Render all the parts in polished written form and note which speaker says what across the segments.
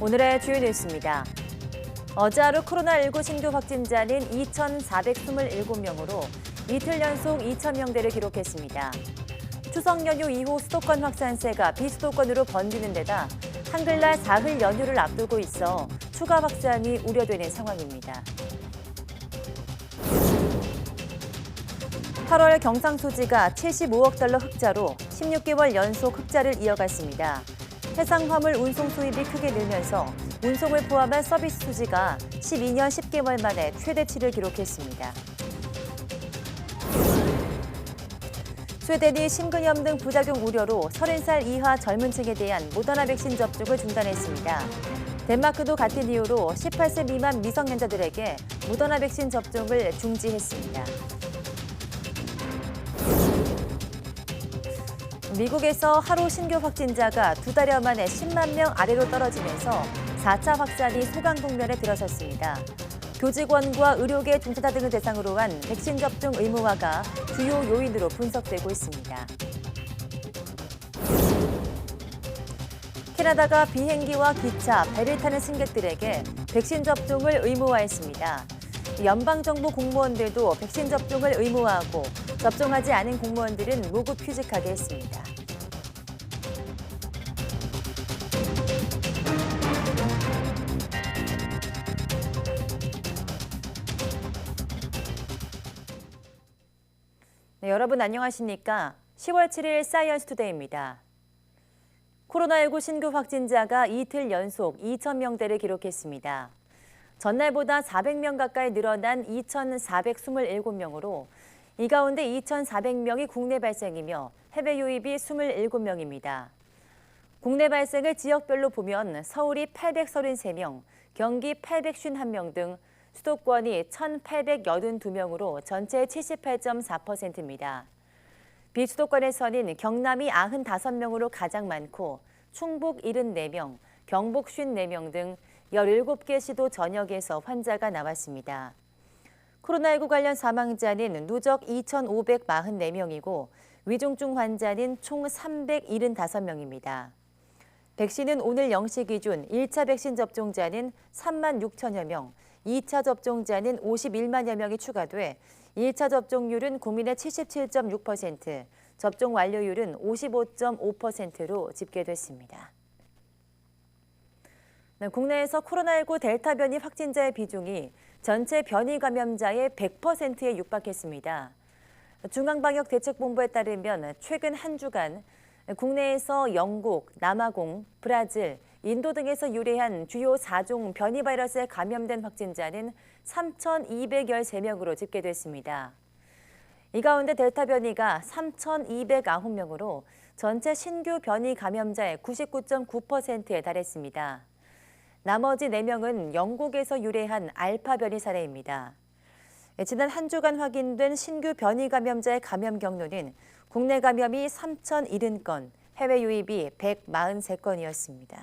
Speaker 1: 오늘의 주요 뉴스입니다. 어제 하루 코로나19 신규 확진자는 2,427명으로 이틀 연속 2,000명대를 기록했습니다. 추석 연휴 이후 수도권 확산세가 비수도권으로 번지는 데다 한글날 사흘 연휴를 앞두고 있어 추가 확산이 우려되는 상황입니다. 8월 경상수지가 75억 달러 흑자로 16개월 연속 흑자를 이어갔습니다. 해상 화물 운송 수입이 크게 늘면서 운송을 포함한 서비스 수지가 12년 10개월 만에 최대치를 기록했습니다. 스웨덴이 심근염 등 부작용 우려로 30살 이하 젊은 층에 대한 모더나 백신 접종을 중단했습니다. 덴마크도 같은 이유로 18세 미만 미성년자들에게 모더나 백신 접종을 중지했습니다. 미국에서 하루 신규 확진자가 2달여 만에 10만 명 아래로 떨어지면서 4차 확산이 소강 국면에 들어섰습니다. 교직원과 의료계 종사자 등을 대상으로 한 백신 접종 의무화가 주요 요인으로 분석되고 있습니다. 캐나다가 비행기와 기차, 배를 타는 승객들에게 백신 접종을 의무화했습니다. 연방정부 공무원들도 백신 접종을 의무화하고 접종하지 않은 공무원들은 무급 휴직하게 했습니다. 네, 여러분 안녕하십니까? 10월 7일 사이언스 투데이입니다. 코로나19 신규 확진자가 이틀 연속 2,000명대를 기록했습니다. 전날보다 400명 가까이 늘어난 2,427명으로 이 가운데 2,400명이 국내 발생이며 해외 유입이 27명입니다. 국내 발생을 지역별로 보면 서울이 833명, 경기 851명 등 수도권이 1,882명으로 전체의 78.4%입니다. 비수도권에서는 경남이 95명으로 가장 많고 충북 74명, 경북 54명 등 17개 시도 전역에서 환자가 나왔습니다. 코로나19 관련 사망자는 누적 2,544명이고 위중증 환자는 총 375명입니다. 백신은 오늘 0시 기준 1차 백신 접종자는 3만 6천여 명, 2차 접종자는 51만여 명이 추가돼 1차 접종률은 국민의 77.6%, 접종 완료율은 55.5%로 집계됐습니다. 국내에서 코로나19 델타 변이 확진자의 비중이 전체 변이 감염자의 100%에 육박했습니다. 중앙방역대책본부에 따르면 최근 한 주간 국내에서 영국, 남아공, 브라질, 인도 등에서 유래한 주요 4종 변이 바이러스에 감염된 확진자는 3,213명으로 집계됐습니다. 이 가운데 델타 변이가 3,209명으로 전체 신규 변이 감염자의 99.9%에 달했습니다. 나머지 4명은 영국에서 유래한 알파 변이 사례입니다. 지난 한 주간 확인된 신규 변이 감염자의 감염 경로는 국내 감염이 3,070건, 해외 유입이 143건이었습니다.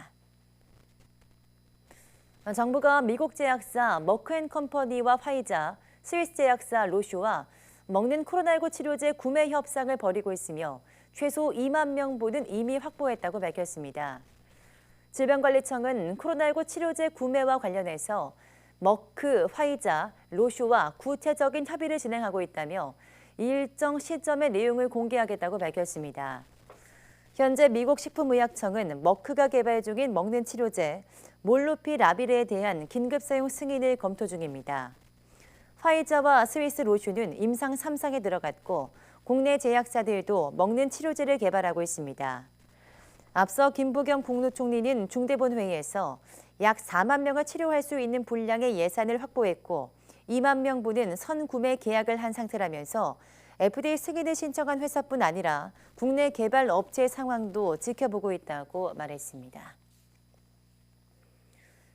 Speaker 1: 정부가 미국 제약사 머크앤컴퍼니와 화이자, 스위스 제약사 로슈와 먹는 코로나19 치료제 구매 협상을 벌이고 있으며 최소 2만 명분은 이미 확보했다고 밝혔습니다. 질병관리청은 코로나19 치료제 구매와 관련해서 머크, 화이자, 로슈와 구체적인 협의를 진행하고 있다며 일정 시점의 내용을 공개하겠다고 밝혔습니다. 현재 미국 식품의약청은 머크가 개발 중인 먹는 치료제 몰누피라빌에 대한 긴급 사용 승인을 검토 중입니다. 화이자와 스위스 로슈는 임상 3상에 들어갔고 국내 제약사들도 먹는 치료제를 개발하고 있습니다. 앞서 김부겸 국무총리는 중대본 회의에서 약 4만 명을 치료할 수 있는 분량의 예산을 확보했고 2만 명분은 선구매 계약을 한 상태라면서 FDA 승인을 신청한 회사뿐 아니라 국내 개발 업체 상황도 지켜보고 있다고 말했습니다.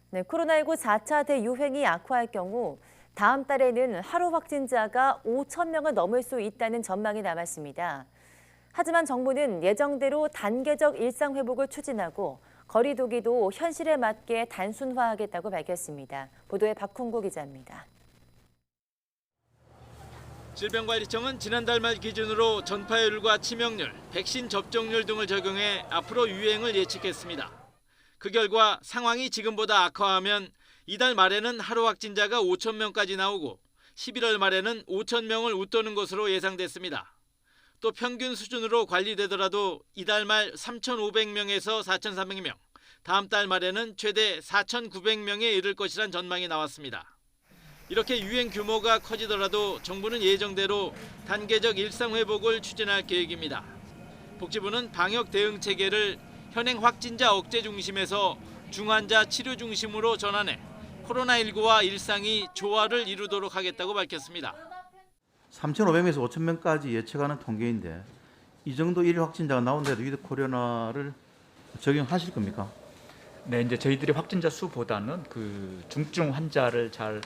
Speaker 1: 네, 코로나19 4차 대유행이 악화할 경우 다음 달에는 하루 확진자가 5천 명을 넘을 수 있다는 전망이 남았습니다. 하지만 정부는 예정대로 단계적 일상 회복을 추진하고 거리 두기도 현실에 맞게 단순화하겠다고 밝혔습니다. 보도에 박홍구 기자입니다.
Speaker 2: 질병관리청은 지난달 말 기준으로 전파율과 치명률, 백신 접종률 등을 적용해 앞으로 유행을 예측했습니다. 그 결과 상황이 지금보다 악화하면 이달 말에는 하루 확진자가 5천 명까지 나오고 11월 말에는 5천 명을 웃도는 것으로 예상됐습니다. 또 평균 수준으로 관리되더라도 이달 말 3,500명에서 4,300명, 다음 달 말에는 최대 4,900명에 이를 것이란 전망이 나왔습니다. 이렇게 유행 규모가 커지더라도 정부는 예정대로 단계적 일상 회복을 추진할 계획입니다. 복지부는 방역 대응 체계를 현행 확진자 억제 중심에서 중환자 치료 중심으로 전환해 코로나19와 일상이 조화를 이루도록 하겠다고 밝혔습니다.
Speaker 3: 3,500명에서 5,000명까지 예측하는 통계인데 이 정도 일일 확진자가 나온데도 위드 코로나를 적용하실 겁니까?
Speaker 4: 네, 이제 저희들이 확진자 수보다는 그 중증 환자를 잘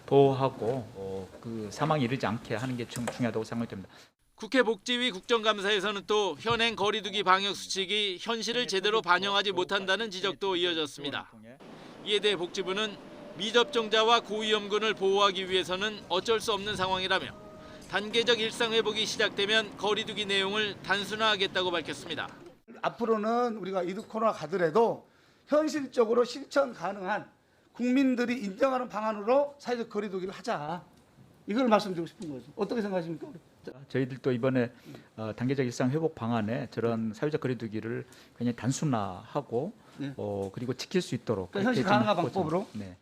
Speaker 4: 보호하고 그 사망에 이르지 않게 하는 게 중요하다고 생각됩니다.
Speaker 2: 국회 복지위 국정감사에서는 또 현행 거리두기 방역 수칙이 현실을 제대로 반영하지 못한다는 지적도 이어졌습니다. 이에 대해 복지부는 미접종자와 고위험군을 보호하기 위해서는 어쩔 수 없는 상황이라며 단계적 일상 회복이 시작되면 거리두기 내용을 단순화하겠다고 밝혔습니다.
Speaker 5: 앞으로는 우리가 위드 코로나 가더라도 현실적으로 실천 가능한 국민들이 인정하는 방안으로 사회적 거리두기를 하자. 이걸 말씀드리고 싶은 거죠. 어떻게 생각하십니까?
Speaker 4: 저희들도 이번에 단계적 일상 회복 방안에 저런 사회적 거리두기를 굉장히 단순화하고
Speaker 5: 네.
Speaker 4: 그리고 지킬 수 있도록
Speaker 5: 그러니까 현실 가능한 방법으로.
Speaker 4: 네.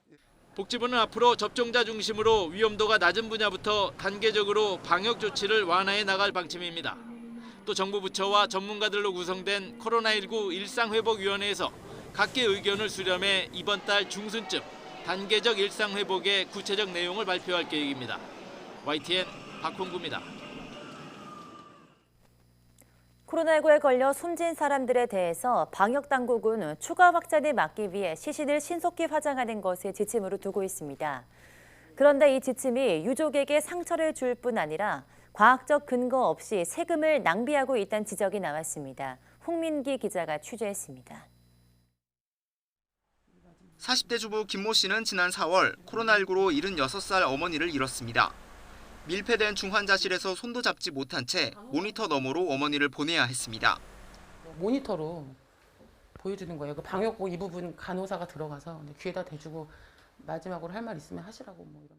Speaker 2: 복지부는 앞으로 접종자 중심으로 위험도가 낮은 분야부터 단계적으로 방역 조치를 완화해 나갈 방침입니다. 또 정부 부처와 전문가들로 구성된 코로나19 일상회복위원회에서 각계 의견을 수렴해 이번 달 중순쯤 단계적 일상회복의 구체적 내용을 발표할 계획입니다. YTN 박홍구입니다.
Speaker 1: 코로나19에 걸려 숨진 사람들에 대해서 방역당국은 추가 확산을 막기 위해 시신을 신속히 화장하는 것을 지침으로 두고 있습니다. 그런데 이 지침이 유족에게 상처를 줄 뿐 아니라 과학적 근거 없이 세금을 낭비하고 있다는 지적이 나왔습니다. 홍민기 기자가 취재했습니다.
Speaker 6: 40대 주부 김모 씨는 지난 4월 코로나19로 76살 어머니를 잃었습니다. 밀폐된 중환자실에서 손도 잡지 못한 채 모니터 너머로 어머니를 보내야 했습니다.
Speaker 7: 모니터로 보여주는 거예요. 그 방역복 이 부분 간호사가 들어가서 귀에다 대주고 마지막으로 할 말 있으면 하시라고 뭐 이런.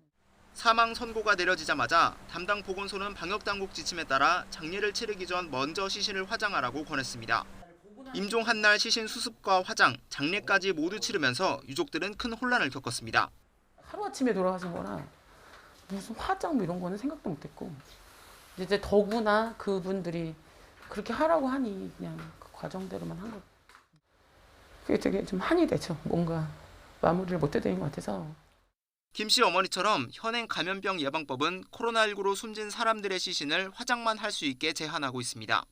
Speaker 6: 사망 선고가 내려지자마자 담당 보건소는 방역당국 지침에 따라 장례를 치르기 전 먼저 시신을 화장하라고 권했습니다. 임종 한날 시신 수습과 화장, 장례까지 모두 치르면서 유족들은 큰 혼란을 겪었습니다.
Speaker 7: 하루아침에 돌아가신 거라 무슨 화장 뭐 이런 거는 생각도 못했고 이제 더구나 그분들이 그렇게 하라고 하니 그냥 그 과정대로만 한 거. 그게 되게 좀 한이 되죠. 뭔가 마무리를 못 해드린 것 같아서.
Speaker 6: 김 씨 어머니처럼 현행 감염병 예방법은 코로나19로 숨진 사람들의 시신을 화장만 할 수 있게 제한하고 있습니다.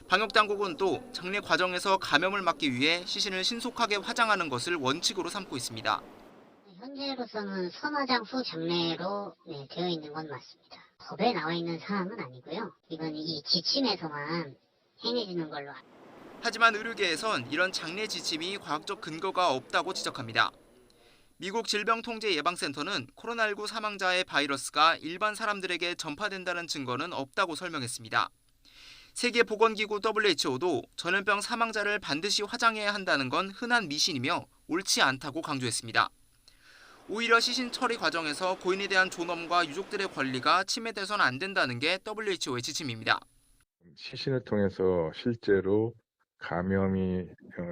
Speaker 6: 방역당국은 또 장례 과정에서 감염을 막기 위해 시신을 신속하게 화장하는 것을 원칙으로 삼고 있습니다.
Speaker 8: 현재로서는 선화장 후 장례로 되어 있는 건 맞습니다. 법에 나와 있는 사항은 아니고요. 이건 이 지침에서만 행해지는 걸로.
Speaker 6: 하지만 의료계에선 이런 장례 지침이 과학적 근거가 없다고 지적합니다. 미국 질병통제예방센터는 코로나19 사망자의 바이러스가 일반 사람들에게 전파된다는 증거는 없다고 설명했습니다. 세계보건기구 WHO도 전염병 사망자를 반드시 화장해야 한다는 건 흔한 미신이며 옳지 않다고 강조했습니다. 오히려 시신 처리 과정에서 고인에 대한 존엄과 유족들의 권리가 침해돼서는 안 된다는 게 WHO의 지침입니다.
Speaker 9: 시신을 통해서 실제로 감염이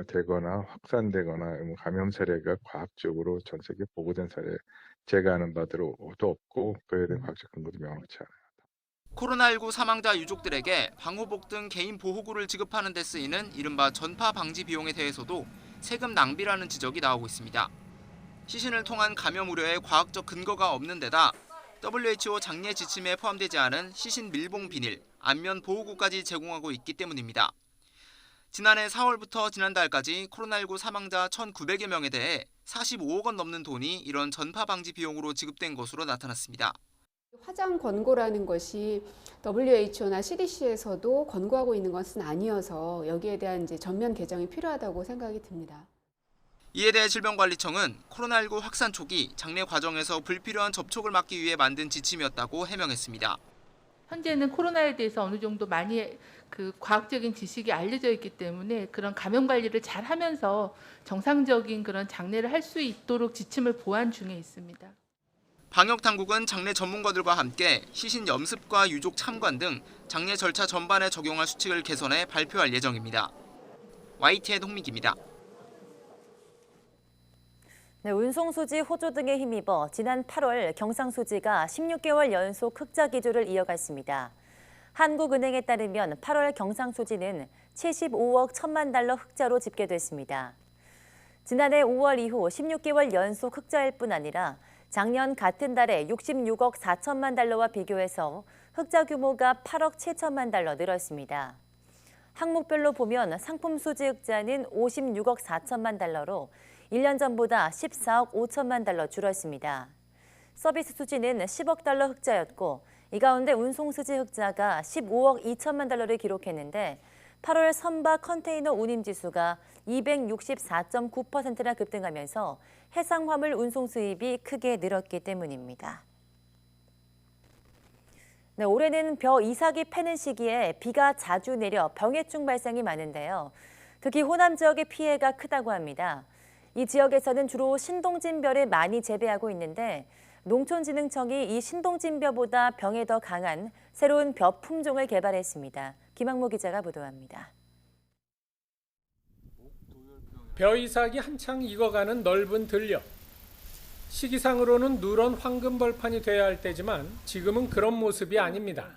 Speaker 9: 되거나 확산되거나 감염 사례가 과학적으로 전 세계에 보고된 사례 제가 아는 바대로 없고 그에 대한 과학적 근거도 명확치 않아요.
Speaker 6: 코로나19 사망자 유족들에게 방호복 등 개인 보호구를 지급하는 데 쓰이는 이른바 전파 방지 비용에 대해서도 세금 낭비라는 지적이 나오고 있습니다. 시신을 통한 감염 우려에 과학적 근거가 없는 데다 WHO 장례 지침에 포함되지 않은 시신 밀봉 비닐, 안면 보호구까지 제공하고 있기 때문입니다. 지난해 4월부터 지난달까지 코로나19 사망자 1,900여 명에 대해 45억 원 넘는 돈이 이런 전파 방지 비용으로 지급된 것으로 나타났습니다.
Speaker 10: 화장 권고라는 것이 WHO나 CDC에서도 권고하고 있는 것은 아니어서 여기에 대한 이제 전면 개정이 필요하다고 생각이 듭니다.
Speaker 6: 이에 대해 질병관리청은 코로나19 확산 초기 장례 과정에서 불필요한 접촉을 막기 위해 만든 지침이었다고 해명했습니다.
Speaker 11: 현재는 코로나에 대해서 어느 정도 많이 그 과학적인 지식이 알려져 있기 때문에 그런 감염 관리를 잘 하면서 정상적인 그런 장례를 할 수 있도록 지침을 보완 중에 있습니다.
Speaker 6: 방역 당국은 장례 전문가들과 함께 시신 염습과 유족 참관 등 장례 절차 전반에 적용할 수칙을 개선해 발표할 예정입니다. YTN 홍민기입니다.
Speaker 1: 네, 운송수지 호조 등에 힘입어 지난 8월 경상수지가 16개월 연속 흑자 기조를 이어갔습니다. 한국은행에 따르면 8월 경상수지는 75억 1천만 달러 흑자로 집계됐습니다. 지난해 5월 이후 16개월 연속 흑자일 뿐 아니라 작년 같은 달에 66억 4천만 달러와 비교해서 흑자 규모가 8억 7천만 달러 늘었습니다. 항목별로 보면 상품 수지 흑자는 56억 4천만 달러로 1년 전보다 14억 5천만 달러 줄었습니다. 서비스 수지는 10억 달러 흑자였고 이 가운데 운송 수지 흑자가 15억 2천만 달러를 기록했는데 8월 선박 컨테이너 운임 지수가 264.9%나 급등하면서 해상 화물 운송 수입이 크게 늘었기 때문입니다. 네, 올해는 벼 이삭이 패는 시기에 비가 자주 내려 병해충 발생이 많은데요. 특히 호남 지역의 피해가 크다고 합니다. 이 지역에서는 주로 신동진벼를 많이 재배하고 있는데 농촌진흥청이 이 신동진벼보다 병에 더 강한 새로운 벼 품종을 개발했습니다. 김학모 기자가 보도합니다.
Speaker 12: 벼 이삭이 한창 익어가는 넓은 들녘. 시기상으로는 누런 황금벌판이 돼야 할 때지만 지금은 그런 모습이 아닙니다.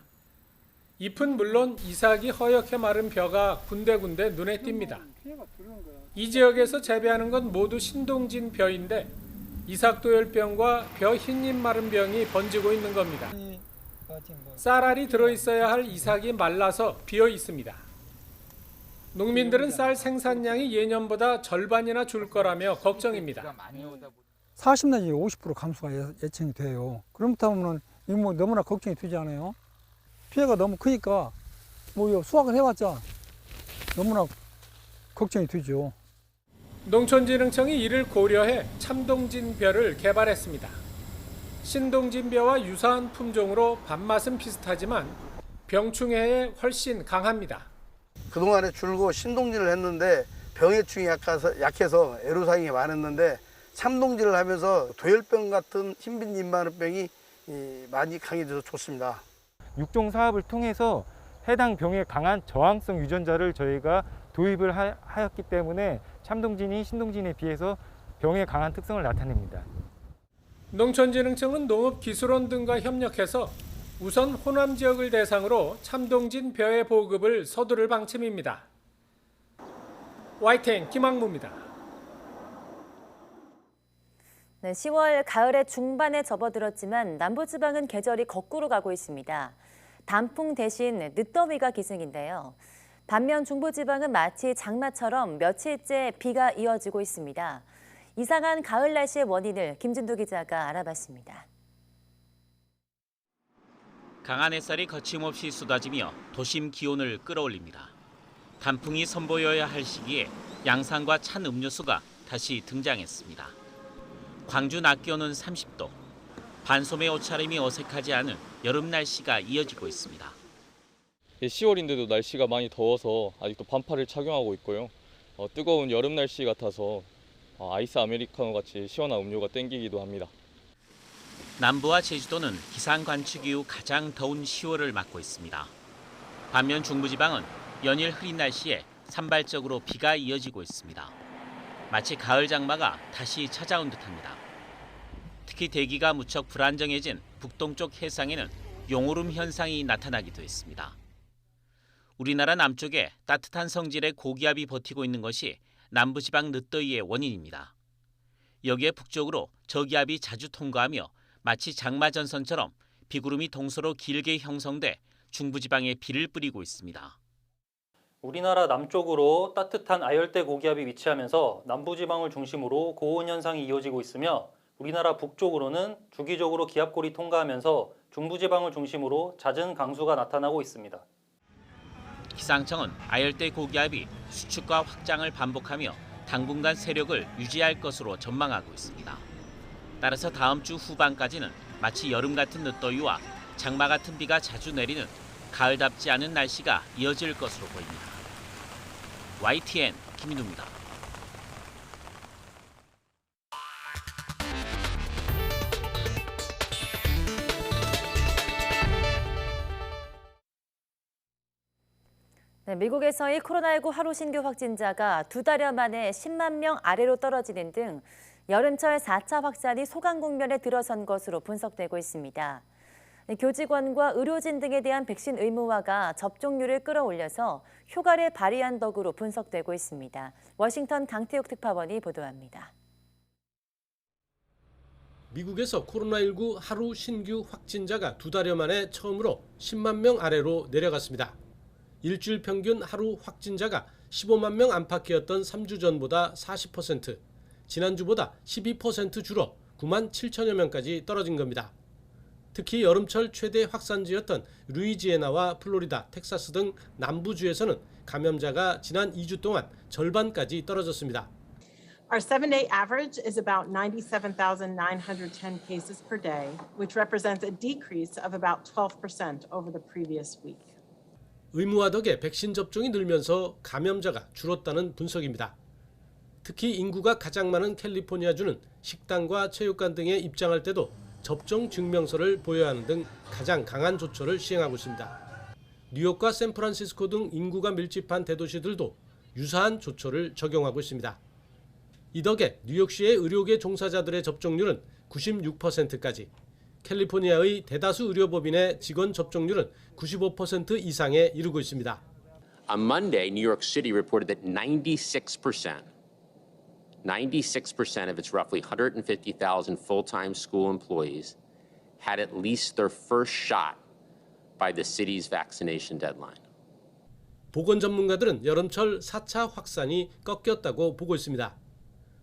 Speaker 12: 잎은 물론 이삭이 허옇게 마른 벼가 군데군데 눈에 띕니다. 이 지역에서 재배하는 건 모두 신동진 벼인데 이삭도열병과 벼 흰잎 마른 병이 번지고 있는 겁니다. 쌀알이 들어있어야 할 이삭이 말라서 비어 있습니다. 농민들은 쌀 생산량이 예년보다 절반이나 줄 거라며 걱정입니다.
Speaker 13: 40 내지 50% 감소가 예측이 돼요. 그렇다면 이거 뭐 너무나 걱정이 되지 않아요? 피해가 너무 크니까 뭐 수확을 해봤자 너무나 걱정이 되죠.
Speaker 12: 농촌진흥청이 이를 고려해 참동진벼를 개발했습니다. 신동진벼와 유사한 품종으로 밥맛은 비슷하지만 병충해에 훨씬 강합니다.
Speaker 5: 그동안에 줄고 신동진을 했는데 병해충이 약해서 애로사항이 많았는데 참동진을 하면서 도열병 같은 흰빛잎 마른 병이 많이 강해져서 좋습니다.
Speaker 14: 육종 사업을 통해서 해당 병에 강한 저항성 유전자를 저희가 도입을 하였기 때문에 참동진이 신동진에 비해서 병에 강한 특성을 나타냅니다.
Speaker 12: 농촌진흥청은 농업기술원 등과 협력해서 우선 호남 지역을 대상으로 참동진 벼의 보급을 서두를 방침입니다. YTN 김학무입니다.
Speaker 1: 네, 10월 가을의 중반에 접어들었지만 남부지방은 계절이 거꾸로 가고 있습니다. 단풍 대신 늦더위가 기승인데요. 반면 중부지방은 마치 장마처럼 며칠째 비가 이어지고 있습니다. 이상한 가을 날씨의 원인을 김진두 기자가 알아봤습니다.
Speaker 15: 강한 햇살이 거침없이 쏟아지며 도심 기온을 끌어올립니다. 단풍이 선보여야 할 시기에 양산과 찬 음료수가 다시 등장했습니다. 광주 낮 기온은 30도. 반소매 옷차림이 어색하지 않은 여름 날씨가 이어지고 있습니다.
Speaker 16: 10월인데도 날씨가 많이 더워서 아직도 반팔을 착용하고 있고요. 뜨거운 여름 날씨 같아서 아이스 아메리카노 같이 시원한 음료가 땡기기도 합니다.
Speaker 15: 남부와 제주도는 기상 관측 이후 가장 더운 10월을 맞고 있습니다. 반면 중부지방은 연일 흐린 날씨에 산발적으로 비가 이어지고 있습니다. 마치 가을 장마가 다시 찾아온 듯합니다. 특히 대기가 무척 불안정해진 북동쪽 해상에는 용오름 현상이 나타나기도 했습니다. 우리나라 남쪽에 따뜻한 성질의 고기압이 버티고 있는 것이 남부지방 늦더위의 원인입니다. 여기에 북쪽으로 저기압이 자주 통과하며 마치 장마전선처럼 비구름이 동서로 길게 형성돼 중부지방에 비를 뿌리고 있습니다.
Speaker 17: 우리나라 남쪽으로 따뜻한 아열대 고기압이 위치하면서 남부지방을 중심으로 고온 현상이 이어지고 있으며 우리나라 북쪽으로는 주기적으로 기압골이 통과하면서 중부지방을 중심으로 잦은 강수가 나타나고 있습니다.
Speaker 15: 기상청은 아열대 고기압이 수축과 확장을 반복하며 당분간 세력을 유지할 것으로 전망하고 있습니다. 따라서 다음 주 후반까지는 마치 여름 같은 늦더위와 장마 같은 비가 자주 내리는 가을답지 않은 날씨가 이어질 것으로 보입니다. YTN 김인우입니다.
Speaker 1: 네, 미국에서의 코로나19 하루 신규 확진자가 2달여 만에 10만 명 아래로 떨어지는 등 여름철 4차 확산이 소강 국면에 들어선 것으로 분석되고 있습니다. 교직원과 의료진 등에 대한 백신 의무화가 접종률을 끌어올려서 효과를 발휘한 덕으로 분석되고 있습니다. 워싱턴 강태욱 특파원이 보도합니다.
Speaker 12: 미국에서 코로나19 하루 신규 확진자가 2달여 만에 처음으로 10만 명 아래로 내려갔습니다. 일주일 평균 하루 확진자가 15만 명 안팎이었던 3주 전보다 40%, 지난주보다 12% 줄어 9만 7천여 명까지 떨어진 겁니다. 특히 여름철 최대 확산지였던 루이지애나와 플로리다, 텍사스 등 남부주에서는 감염자가 지난 2주 동안 절반까지 떨어졌습니다.
Speaker 18: Our 7-day average is about 97,910 cases per day, which represents a decrease of about 12% over the previous week.
Speaker 12: 의무화 덕에 백신 접종이 늘면서 감염자가 줄었다는 분석입니다. 특히 인구가 가장 많은 캘리포니아주는 식당과 체육관 등에 입장할 때도 접종 증명서를 보여야 하는 등 가장 강한 조처를 시행하고 있습니다. 뉴욕과 샌프란시스코 등 인구가 밀집한 대도시들도 유사한 조처를 적용하고 있습니다. 이 덕에 뉴욕시의 의료계 종사자들의 접종률은 96%까지, 캘리포니아의 대다수 의료법인의 직원 접종률은 95% 이상에 이르고 있습니다.
Speaker 19: On Monday, New York City reported that 96% of its roughly 150,000 full-time school employees had at least their first shot by the city's vaccination deadline.
Speaker 12: 보건 전문가들은 여름철 4차 확산이 꺾였다고 보고 있습니다.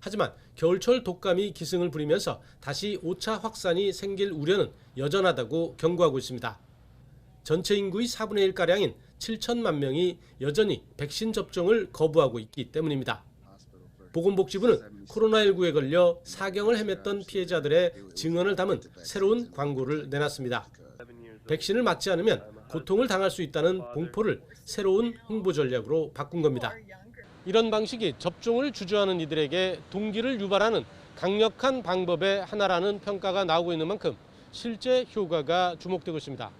Speaker 12: 하지만 겨울철 독감이 기승을 부리면서 다시 5차 확산이 생길 우려는 여전하다고 경고하고 있습니다. 전체 인구의 4분의 1가량인 7천만 명이 여전히 백신 접종을 거부하고 있기 때문입니다. 보건복지부는 코로나19에 걸려 사경을 헤맸던 피해자들의 증언을 담은 새로운 광고를 내놨습니다. 백신을 맞지 않으면 고통을 당할 수 있다는 공포를 새로운 홍보 전략으로 바꾼 겁니다. 이런 방식이 접종을 주저하는 이들에게 동기를 유발하는 강력한 방법의 하나라는 평가가 나오고 있는 만큼 실제 효과가 주목되고 있습니다.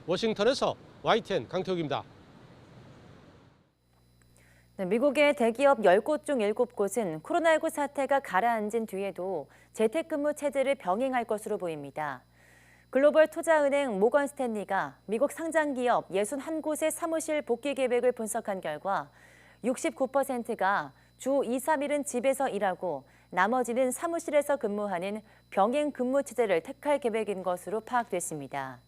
Speaker 12: 워싱턴에서 YTN 강태욱입니다.
Speaker 1: 네, 미국의 대기업 10곳 중 7곳은 코로나19 사태가 가라앉은 뒤에도 재택근무 체제를 병행할 것으로 보입니다. 글로벌 투자은행 모건 스탠리가 미국 상장기업 61곳의 사무실 복귀 계획을 분석한 결과 69%가 주 2, 3일은 집에서 일하고 나머지는 사무실에서 근무하는 병행 근무 체제를 택할 계획인 것으로 파악됐습니다.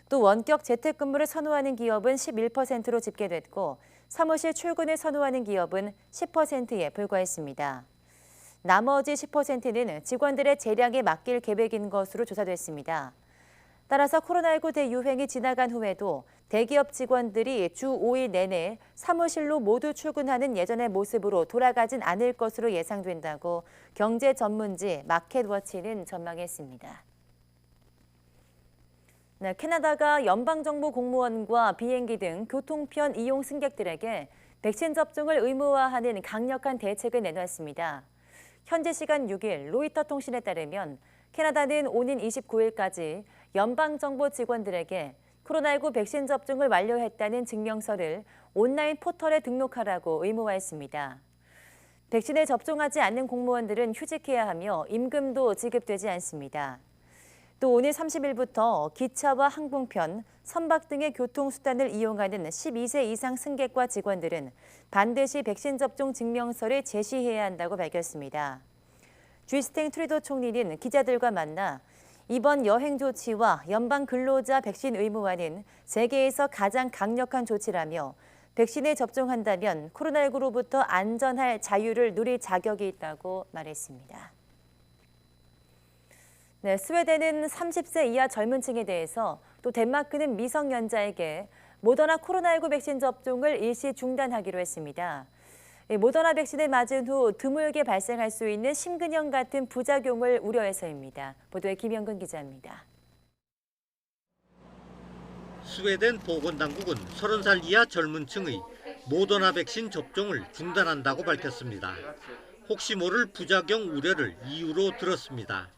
Speaker 1: 또 원격 재택근무를 선호하는 기업은 11%로 집계됐고 사무실 출근을 선호하는 기업은 10%에 불과했습니다. 나머지 10%는 직원들의 재량에 맡길 계획인 것으로 조사됐습니다. 따라서 코로나19 대유행이 지나간 후에도 대기업 직원들이 주 5일 내내 사무실로 모두 출근하는 예전의 모습으로 돌아가진 않을 것으로 예상된다고 경제 전문지 마켓워치는 전망했습니다. 네, 캐나다가 연방정부 공무원과 비행기 등 교통편 이용 승객들에게 백신 접종을 의무화하는 강력한 대책을 내놨습니다. 현지 시간 6일 로이터 통신에 따르면 캐나다는 오는 29일까지 연방정부 직원들에게 코로나19 백신 접종을 완료했다는 증명서를 온라인 포털에 등록하라고 의무화했습니다. 백신을 접종하지 않는 공무원들은 휴직해야 하며 임금도 지급되지 않습니다. 또 오늘 30일부터 기차와 항공편, 선박 등의 교통수단을 이용하는 12세 이상 승객과 직원들은 반드시 백신 접종 증명서를 제시해야 한다고 밝혔습니다. 주스틴 트루도 총리는 기자들과 만나 이번 여행 조치와 연방 근로자 백신 의무화는 세계에서 가장 강력한 조치라며 백신을 접종한다면 코로나19로부터 안전할 자유를 누릴 자격이 있다고 말했습니다. 네, 스웨덴은 30세 이하 젊은 층에 대해서 또 덴마크는 미성년자에게 모더나 코로나19 백신 접종을 일시 중단하기로 했습니다. 모더나 백신을 맞은 후 드물게 발생할 수 있는 심근형 같은 부작용을 우려해서입니다. 보도에 김영근 기자입니다.
Speaker 2: 스웨덴 보건당국은 30살 이하 젊은 층의 모더나 백신 접종을 중단한다고 밝혔습니다. 혹시 모를 부작용 우려를 이유로 들었습니다.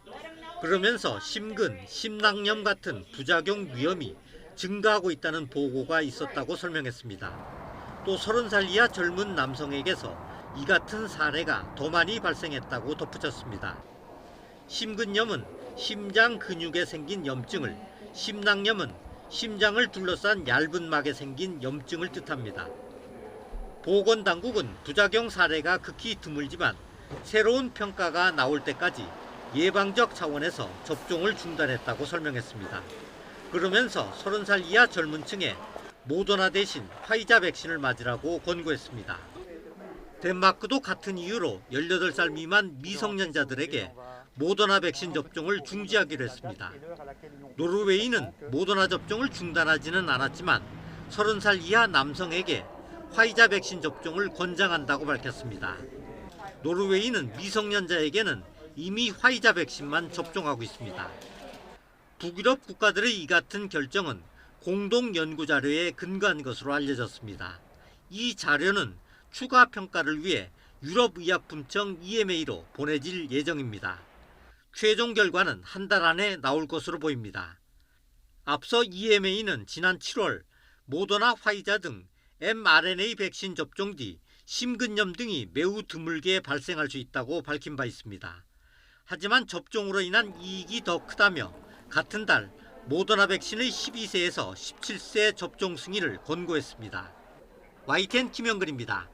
Speaker 2: 그러면서 심근, 심낭염 같은 부작용 위험이 증가하고 있다는 보고가 있었다고 설명했습니다. 또 30살 이하 젊은 남성에게서 이 같은 사례가 더 많이 발생했다고 덧붙였습니다. 심근염은 심장 근육에 생긴 염증을, 심낭염은 심장을 둘러싼 얇은 막에 생긴 염증을 뜻합니다. 보건당국은 부작용 사례가 극히 드물지만 새로운 평가가 나올 때까지 예방적 차원에서 접종을 중단했다고 설명했습니다. 그러면서 30살 이하 젊은 층에 모더나 대신 화이자 백신을 맞으라고 권고했습니다. 덴마크도 같은 이유로 18살 미만 미성년자들에게 모더나 백신 접종을 중지하기로 했습니다. 노르웨이는 모더나 접종을 중단하지는 않았지만 30살 이하 남성에게 화이자 백신 접종을 권장한다고 밝혔습니다. 노르웨이는 미성년자에게는 이미 화이자 백신만 접종하고 있습니다. 북유럽 국가들의 이 같은 결정은 공동 연구 자료에 근거한 것으로 알려졌습니다. 이 자료는 추가 평가를 위해 유럽의약품청 EMA로 보내질 예정입니다. 최종 결과는 한 달 안에 나올 것으로 보입니다. 앞서 EMA는 지난 7월 모더나, 화이자 등 mRNA 백신 접종 뒤 심근염 등이 매우 드물게 발생할 수 있다고 밝힌 바 있습니다. 하지만 접종으로 인한 이익이 더 크다며 같은 달 모더나 백신의 12세에서 17세 접종 승인을 권고했습니다. YTN 김영근입니다.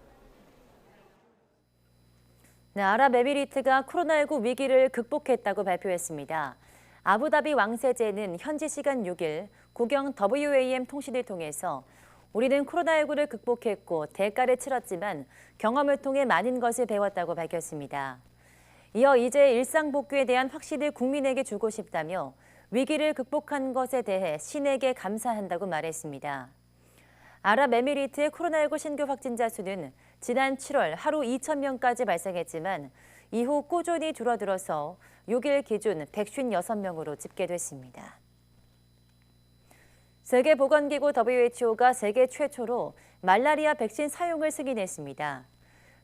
Speaker 1: 네, 아랍에미리트가 코로나19 위기를 극복했다고 발표했습니다. 아부다비 왕세제는 현지 시간 6일 국영 WAM 통신을 통해서 우리는 코로나19를 극복했고 대가를 치렀지만 경험을 통해 많은 것을 배웠다고 밝혔습니다. 이어 이제 일상 복귀에 대한 확신을 국민에게 주고 싶다며 위기를 극복한 것에 대해 신에게 감사한다고 말했습니다. 아랍에미리트의 코로나19 신규 확진자 수는 지난 7월 하루 2,000명까지 발생했지만 이후 꾸준히 줄어들어서 6일 기준 156명으로 집계됐습니다. 세계보건기구 WHO가 세계 최초로 말라리아 백신 사용을 승인했습니다.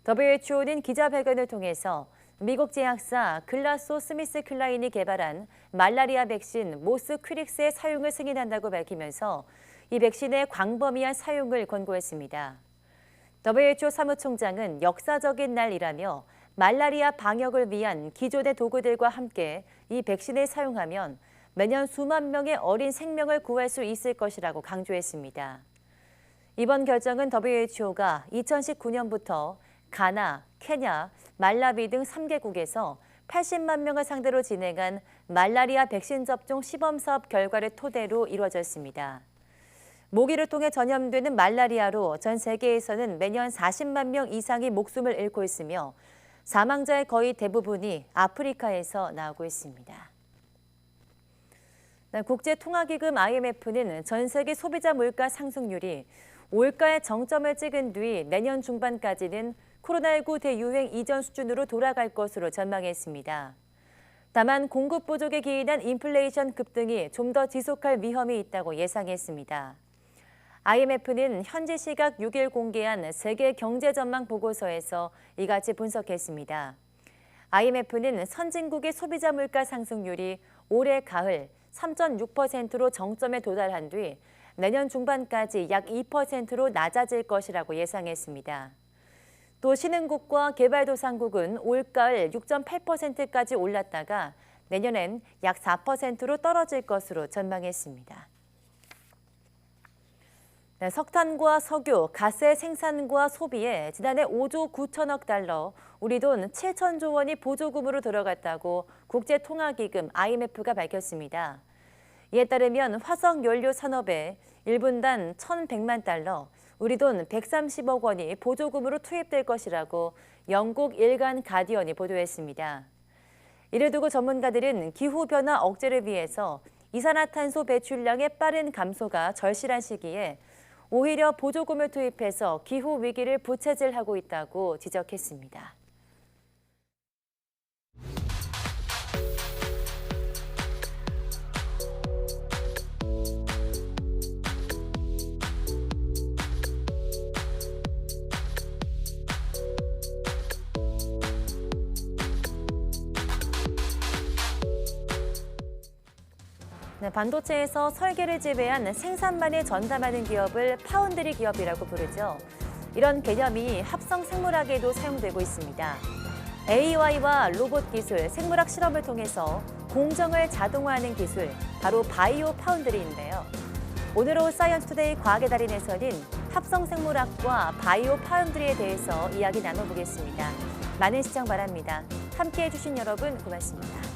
Speaker 1: WHO는 기자회견을 통해서 미국 제약사 글라소 스미스 클라인이 개발한 말라리아 백신 모스퀴릭스의 사용을 승인한다고 밝히면서 이 백신의 광범위한 사용을 권고했습니다. WHO 사무총장은 역사적인 날이라며 말라리아 방역을 위한 기존의 도구들과 함께 이 백신을 사용하면 매년 수만 명의 어린 생명을 구할 수 있을 것이라고 강조했습니다. 이번 결정은 WHO가 2019년부터 가나, 케냐, 말라비 등 3개국에서 80만 명을 상대로 진행한 말라리아 백신 접종 시범 사업 결과를 토대로 이루어졌습니다. 모기를 통해 전염되는 말라리아로 전 세계에서는 매년 40만 명 이상이 목숨을 잃고 있으며 사망자의 거의 대부분이 아프리카에서 나오고 있습니다. 국제통화기금 IMF는 전 세계 소비자 물가 상승률이 올가의 정점을 찍은 뒤 내년 중반까지는 코로나19 대유행 이전 수준으로 돌아갈 것으로 전망했습니다. 다만 공급 부족에 기인한 인플레이션 급등이 좀 더 지속할 위험이 있다고 예상했습니다. IMF는 현지 시각 6일 공개한 세계 경제 전망 보고서에서 이같이 분석했습니다. IMF는 선진국의 소비자 물가 상승률이 올해 가을 3.6%로 정점에 도달한 뒤 내년 중반까지 약 2%로 낮아질 것이라고 예상했습니다. 또 신흥국과 개발도상국은 올가을 6.8%까지 올랐다가 내년엔 약 4%로 떨어질 것으로 전망했습니다. 석탄과 석유, 가스의 생산과 소비에 지난해 5조 9천억 달러, 우리 돈 7천조 원이 보조금으로 들어갔다고 국제통화기금 IMF가 밝혔습니다. 이에 따르면 화석연료 산업에 1분당 1,100만 달러, 우리 돈 130억 원이 보조금으로 투입될 것이라고 영국 일간 가디언이 보도했습니다. 이를 두고 전문가들은 기후변화 억제를 위해서 이산화탄소 배출량의 빠른 감소가 절실한 시기에 오히려 보조금을 투입해서 기후 위기를 부채질하고 있다고 지적했습니다. 네, 반도체에서 설계를 제외한 생산만을 전담하는 기업을 파운드리 기업이라고 부르죠. 이런 개념이 합성 생물학에도 사용되고 있습니다. AI와 로봇 기술, 생물학 실험을 통해서 공정을 자동화하는 기술, 바로 바이오 파운드리인데요. 오늘 오후 사이언스 투데이 과학의 달인에서는 합성 생물학과 바이오 파운드리에 대해서 이야기 나눠보겠습니다. 많은 시청 바랍니다. 함께해 주신 여러분 고맙습니다.